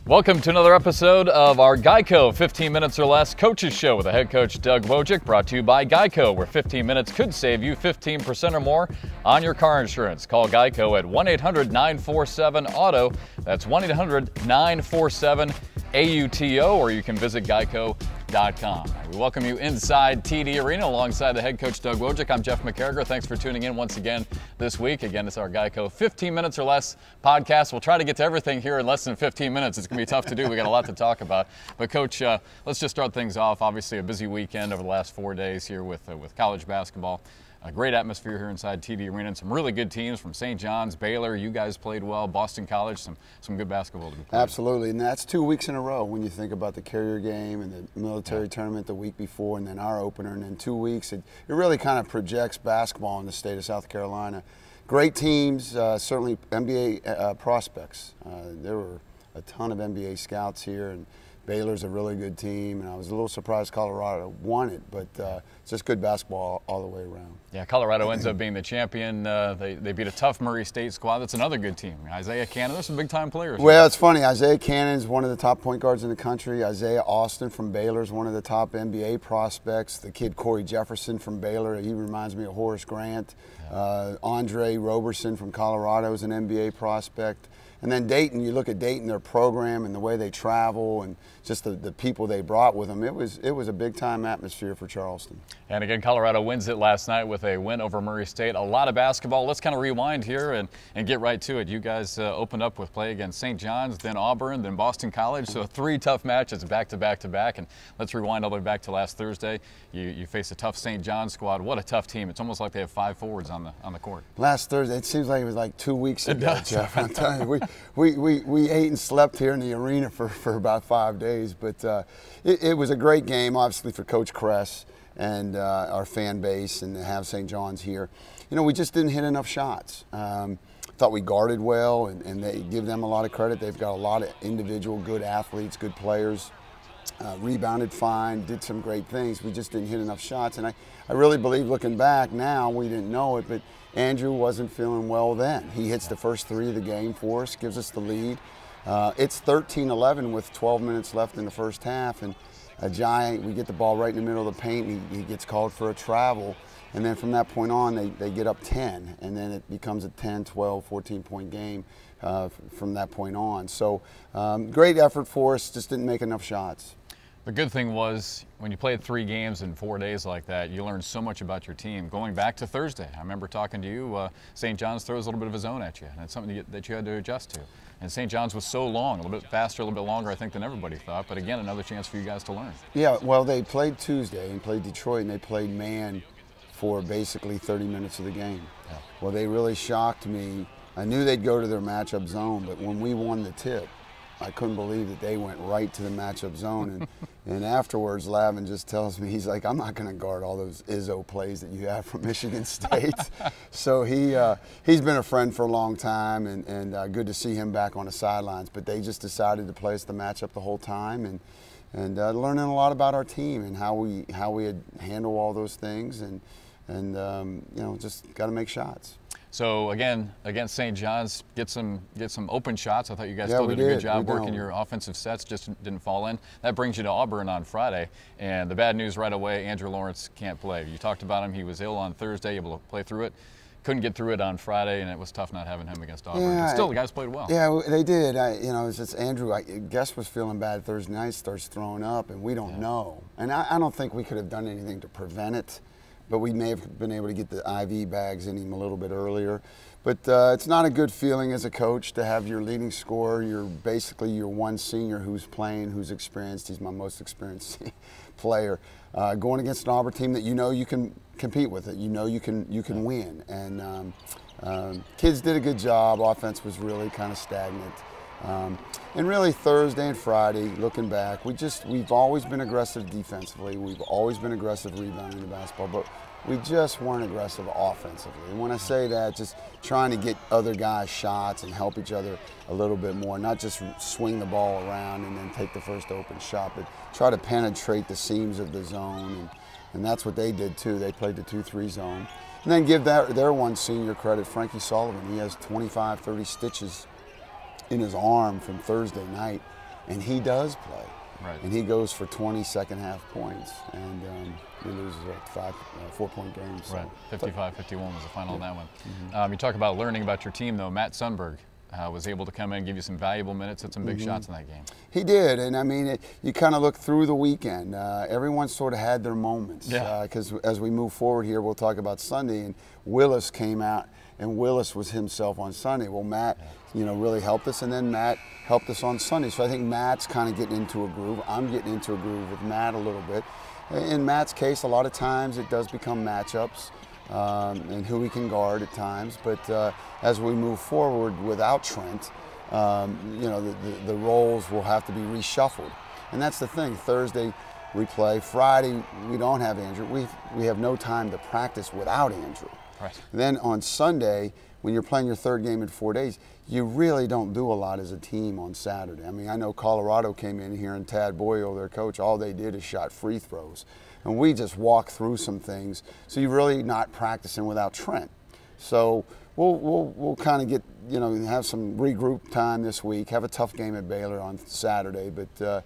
Welcome to another episode of our GEICO 15 Minutes or Less Coaches Show with the head coach Doug Wojcik, brought to you by GEICO, where 15 minutes could save you 15% or more on your car insurance. Call GEICO at 1-800-947-AUTO. That's 1-800-947-AUTO, or you can visit geico.com. We welcome you inside TD Arena alongside the head coach Doug Wojcik. I'm Jeff McCarriger. Thanks for tuning in once again this week. Again, it's our GEICO 15 Minutes or Less podcast. We'll try to get to everything here in less than 15 minutes. It's going to be tough to do. We got a lot to talk about. But Coach, let's just start things off. Obviously a busy weekend over the last 4 days here with college basketball. A great atmosphere here inside TD Arena and some really good teams from St. John's, Baylor. You guys played well. Boston College, some good basketball to be played. Absolutely, and that's 2 weeks in a row when you think about the Carrier game and the military tournament the week before and then our opener, and then 2 weeks. It really kind of projects basketball in the state of South Carolina. Great teams, certainly NBA prospects. There were a ton of NBA scouts here, and Baylor's a really good team, and I was a little surprised Colorado won it, but it's just good basketball all the way around. Yeah, Colorado ends up being the champion. They beat a tough Murray State squad. That's another good team. Isaiah Cannon, there's some big-time players. Well, it's funny. Isaiah Cannon's one of the top point guards in the country. Isaiah Austin from Baylor is one of the top NBA prospects. The kid Corey Jefferson from Baylor, he reminds me of Horace Grant. Andre Roberson from Colorado is an NBA prospect. And then Dayton, you look at Dayton, their program and the way they travel and just the people they brought with them, it was a big-time atmosphere for Charleston. And again, Colorado wins it last night with a win over Murray State. A lot of basketball. Let's kind of rewind here and get right to it. You guys opened up with play against St. John's, then Auburn, then Boston College. So 3 tough matches back to back to back. And let's rewind all the way back to last Thursday. You faced a tough St. John's squad. What a tough team. It's almost like they have 5 forwards on the court. Last Thursday, it seems like it was like 2 weeks ago, Jeff. I'm telling you, we ate and slept here in the arena for about 5 days, but it was a great game, obviously, for Coach Kress and our fan base, and to have St. John's here. You know, we just didn't hit enough shots. Thought we guarded well, and they give them a lot of credit. They've got a lot of individual good athletes, good players. Rebounded fine, did some great things. We just didn't hit enough shots, and I really believe, looking back now, we didn't know it, but Andrew wasn't feeling well then. He hits the first 3 of the game for us, gives us the lead. It's 13-11 with 12 minutes left in the first half, and we get the ball right in the middle of the paint, and he gets called for a travel, and then from that point on, they get up 10, and then it becomes a 10, 12, 14-point game from that point on. So great effort for us, just didn't make enough shots. The good thing was, when you played 3 games in 4 days like that, you learned so much about your team. Going back to Thursday, I remember talking to you, St. John's throws a little bit of a zone at you, and it's something that you had to adjust to. And St. John's was so long, a little bit faster, a little bit longer, I think, than everybody thought. But again, another chance for you guys to learn. Yeah, well, they played Tuesday and played Detroit, and they played man for basically 30 minutes of the game. Yeah. Well, they really shocked me. I knew they'd go to their matchup zone, but when we won the tip, I couldn't believe that they went right to the matchup zone. And afterwards, Lavin just tells me, he's like, I'm not going to guard all those Izzo plays that you have from Michigan State. So he's been a friend for a long time, and good to see him back on the sidelines. But they just decided to play us the matchup the whole time, and learning a lot about our team and how we had handle all those things, and you know, just got to make shots. So again, against St. John's, get some open shots. I thought you guys still did a good job working your offensive sets, just didn't fall in. That brings you to Auburn on Friday, and the bad news right away, Andrew Lawrence can't play. You talked about him. He was ill on Thursday, able to play through it. Couldn't get through it on Friday, and it was tough not having him against Auburn. Yeah, but still, the guys played well. Yeah, they did. You know, it's just Andrew, I guess, was feeling bad Thursday night, starts throwing up, and we don't know. And I don't think we could have done anything to prevent it, but we may have been able to get the IV bags in him a little bit earlier. But it's not a good feeling as a coach to have your leading scorer, basically your one senior who's playing, who's experienced. He's my most experienced player, going against an Auburn team that you know you can compete with it. You know you can win. And kids did a good job. Offense was really kind of stagnant. And really Thursday and Friday, looking back, we've always been aggressive defensively. We've always been aggressive rebounding the basketball, but we just weren't aggressive offensively. And when I say that, just trying to get other guys shots and help each other a little bit more, not just swing the ball around and then take the first open shot, but try to penetrate the seams of the zone. And that's what they did too. They played the 2-3 zone. And then give their one senior credit, Frankie Sullivan. He has 25, 30 stitches in his arm from Thursday night. and he does play. Right. And he goes for 20 second half points, and he loses like 4-point games. So. Right, 55-51 was the final on that one. You talk about learning about your team, though. Matt Sundberg was able to come in, give you some valuable minutes, hit some big shots in that game. He did, and I mean, you kind of look through the weekend. Everyone sort of had their moments. Because as we move forward here, we'll talk about Sunday, and Willis came out, and Willis was himself on Sunday. Well, Matt, really helped us, and then Matt helped us on Sunday. So I think Matt's kind of getting into a groove. I'm getting into a groove with Matt a little bit. In Matt's case, a lot of times it does become matchups and who he can guard at times. But as we move forward without Trent, the roles will have to be reshuffled. And that's the thing. Thursday we play. Friday we don't have Andrew. We have no time to practice without Andrew. Right. Then on Sunday, when you're playing your third game in 4 days, you really don't do a lot as a team on Saturday. I mean, I know Colorado came in here and Tad Boyle, their coach, all they did is shot free throws. And we just walked through some things. So you're really not practicing without Trent. So we'll kind of get, have some regroup time this week, have a tough game at Baylor on Saturday. But, the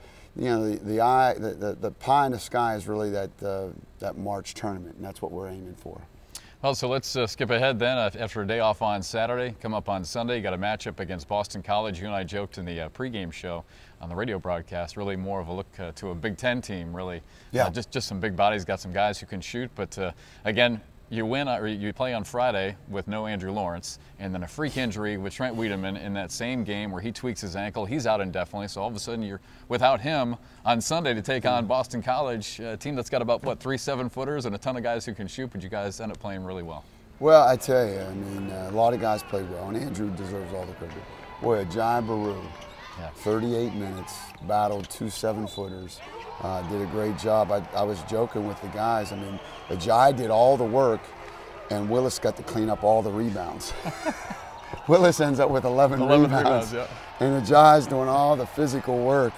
pie in the sky is really that March tournament, and that's what we're aiming for. Well, so let's skip ahead then. After a day off on Saturday, come up on Sunday, you got a matchup against Boston College. You and I joked in the pregame show on the radio broadcast, really more of a look to a Big Ten team, really. Yeah. Just some big bodies, got some guys who can shoot. But again, you win or you play on Friday with no Andrew Lawrence, and then a freak injury with Trent Wiedemann in that same game where he tweaks his ankle. He's out indefinitely, so all of a sudden you're without him on Sunday to take on Boston College, a team that's got about, 3 7-footers and a ton of guys who can shoot, but you guys end up playing really well. Well, I tell you, I mean, a lot of guys played well, and Andrew deserves all the credit. Boy, Ajay Baru, 38 minutes, battled 2 7-footers. Did a great job. I was joking with the guys. I mean, Ajay did all the work, and Willis got to clean up all the rebounds. Willis ends up with 11 rebounds, and Ajay's doing all the physical work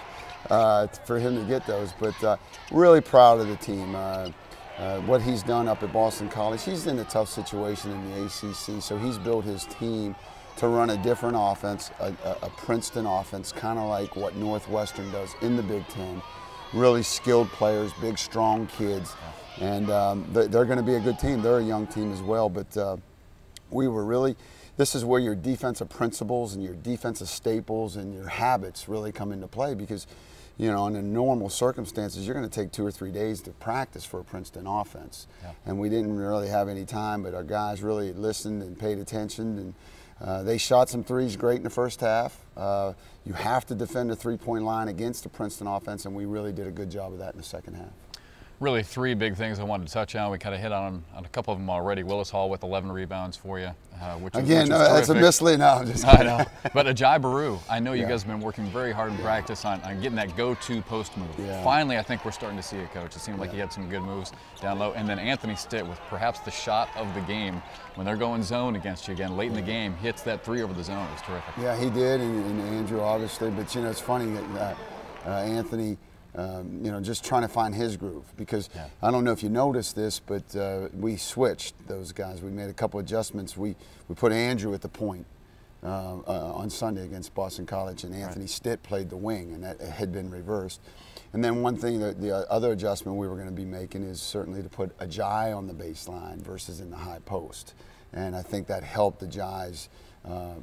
for him to get those. But really proud of the team. What he's done up at Boston College, he's in a tough situation in the ACC, so he's built his team to run a different offense, a Princeton offense, kind of like what Northwestern does in the Big Ten. Really skilled players, big, strong kids, and they're going to be a good team. They're a young team as well, but this is where your defensive principles and your defensive staples and your habits really come into play because, under normal circumstances, you're going to take 2 or 3 days to practice for a Princeton offense. And we didn't really have any time, but our guys really listened and paid attention, and they shot some threes great in the first half. You have to defend the three-point line against the Princeton offense, and we really did a good job of that in the second half. Really 3 big things I wanted to touch on. We kind of hit on a couple of them already. Willis Hall with 11 rebounds for you. Which is that's a mislead. No, I'm just kidding. I know. But Ajay Baru, I know you guys have been working very hard in practice on getting that go-to post move. Finally, I think we're starting to see it, Coach. It seemed like he had some good moves down low. And then Anthony Stitt with perhaps the shot of the game when they're going zone against you again late in the game, hits that 3 over the zone. It was terrific. Yeah, he did, and Andrew obviously. But, it's funny that Anthony – just trying to find his groove because I don't know if you noticed this, but we switched those guys. We made a couple adjustments. We put Andrew at the point on Sunday against Boston College, and Anthony Stitt played the wing, and that had been reversed. And then one thing, the other adjustment we were going to be making is certainly to put Ajay on the baseline versus in the high post. And I think that helped Ajay's,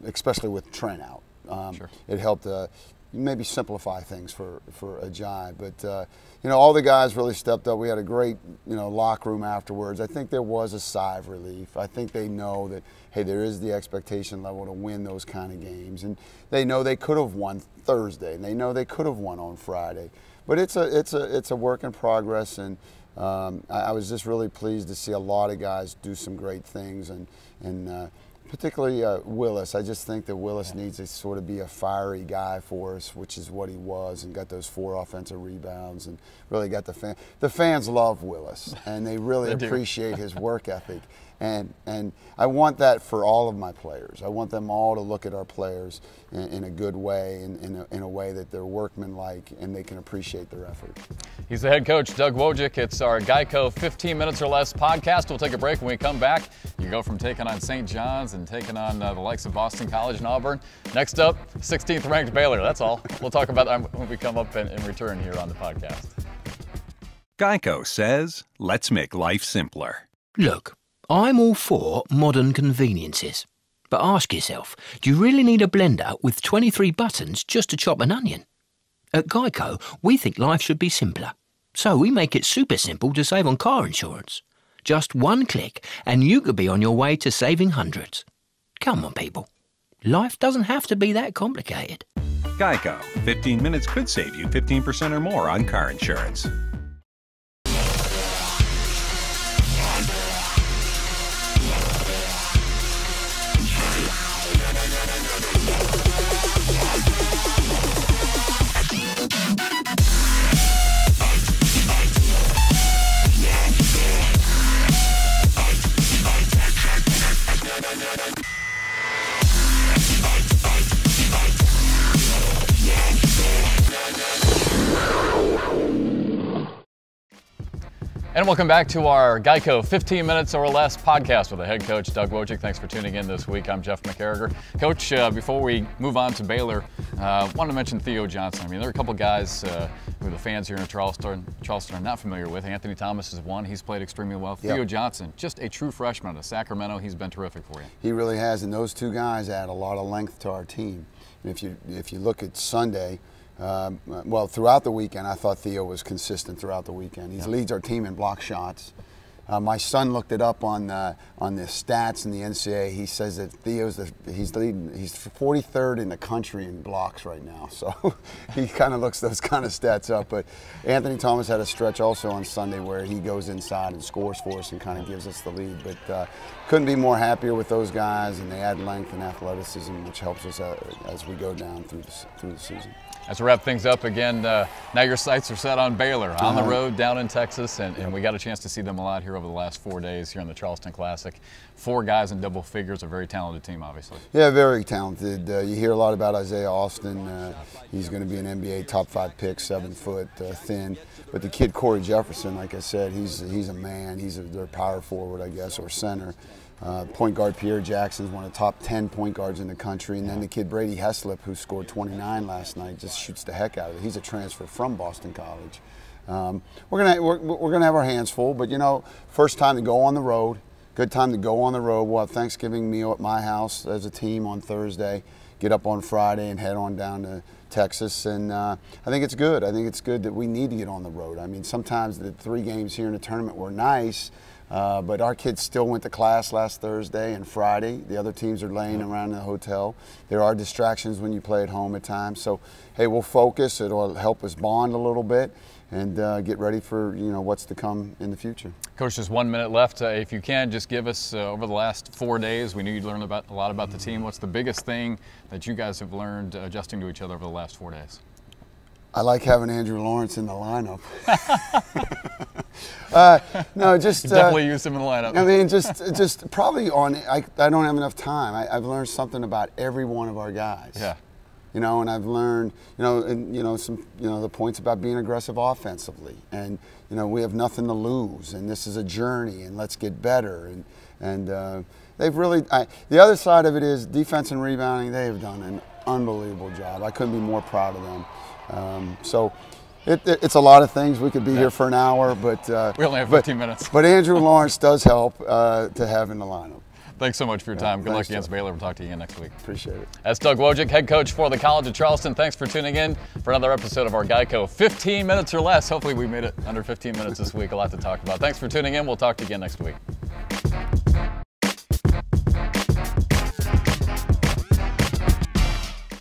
especially with Trent out. It helped maybe simplify things for Ajay. But, all the guys really stepped up. We had a great, locker room afterwards. I think there was a sigh of relief. I think they know that, hey, there is the expectation level to win those kind of games. And they know they could have won Thursday, and they know they could have won on Friday. But it's a work in progress, and I was just really pleased to see a lot of guys do some great things, and particularly Willis. I just think that Willis needs to sort of be a fiery guy for us, which is what he was, and got those 4 offensive rebounds, and really got the fans love Willis, and they really appreciate his work ethic. And I want that for all of my players. I want them all to look at our players in a good way, in a way that they're workmanlike and they can appreciate their effort. He's the head coach, Doug Wojcik. It's our GEICO 15 Minutes or Less podcast. We'll take a break. When we come back, you go from taking on St. John's Hurricanes and taking on the likes of Boston College and Auburn. Next up, 16th ranked Baylor. That's all. We'll talk about that when we come up in return here on the podcast. GEICO says, let's make life simpler. Look, I'm all for modern conveniences. But ask yourself, do you really need a blender with 23 buttons just to chop an onion? At GEICO, we think life should be simpler. So we make it super simple to save on car insurance. Just one click and you could be on your way to saving hundreds. Come on, people. Life doesn't have to be that complicated. GEICO. 15 minutes could save you 15% or more on car insurance. And welcome back to our GEICO 15 Minutes or Less podcast with the head coach, Doug Wojcik. Thanks for tuning in this week. I'm Jeff McCarriger. Coach, before we move on to Baylor, wanted to mention Theo Johnson. I mean, there are a couple guys who the fans here in Charleston are not familiar with. Anthony Thomas is one. He's played extremely well. Yep. Theo Johnson, just a true freshman out of Sacramento. He's been terrific for you. He really has, and those two guys add a lot of length to our team. And if you look at Sunday, well, throughout the weekend, I thought Theo was consistent throughout the weekend. He leads our team in block shots. My son looked it up on the stats in the NCAA. He says that Theo's he's 43rd in the country in blocks right now. So he kind of looks those kind of stats up. But Anthony Thomas had a stretch also on Sunday where he goes inside and scores for us and kind of gives us the lead. But couldn't be more happier with those guys, and they add length and athleticism, which helps us as we go down through the season. As we wrap things up again, now your sights are set on Baylor, on the road down in Texas, and we got a chance to see them a lot here over the last 4 days here in the Charleston Classic. 4 guys in double figures, a very talented team, obviously. Yeah, very talented. You hear a lot about Isaiah Austin. He's going to be an NBA top 5 pick, 7 foot, thin. But the kid Corey Jefferson, like I said, he's a man. He's their power forward, I guess, or center. Point guard Pierre Jackson's one of the top 10 point guards in the country, and then the kid Brady Heslip, who scored 29 last night, just shoots the heck out of it. He's a transfer from Boston College. We're gonna have our hands full, but you know, first time to go on the road, good time to go on the road. We'll have Thanksgiving meal at my house as a team on Thursday, get up on Friday and head on down to Texas, and I think it's good. I think it's good that we need to get on the road. I mean, sometimes the 3 games here in the tournament were nice, but our kids still went to class last Thursday and Friday. The other teams are laying around in the hotel. There are distractions when you play at home at times. So, hey, we'll focus. It'll help us bond a little bit and get ready for what's to come in the future. Coach, just 1 minute left. If you can, just give us over the last 4 days. We knew you'd learn a lot about the team. What's the biggest thing that you guys have learned adjusting to each other over the last 4 days? I like having Andrew Lawrence in the lineup. No, just definitely use him in the lineup. I mean, just probably on. I don't have enough time. I've learned something about every one of our guys. Yeah. And I've learned, some, the points about being aggressive offensively, and we have nothing to lose, and this is a journey, and let's get better, and they've really. The other side of it is defense and rebounding. They have done an unbelievable job. I couldn't be more proud of them. So it's a lot of things. We could be here for an hour, but we only have 15 minutes. But Andrew Lawrence does help to have in the lineup. Thanks so much for your time. Good luck against Baylor. We'll talk to you again next week. Appreciate it. That's Doug Wojcik, head coach for the College of Charleston. Thanks for tuning in for another episode of our GEICO 15 Minutes or Less. Hopefully we made it under 15 minutes this week. A lot to talk about. Thanks for tuning in. We'll talk to you again next week.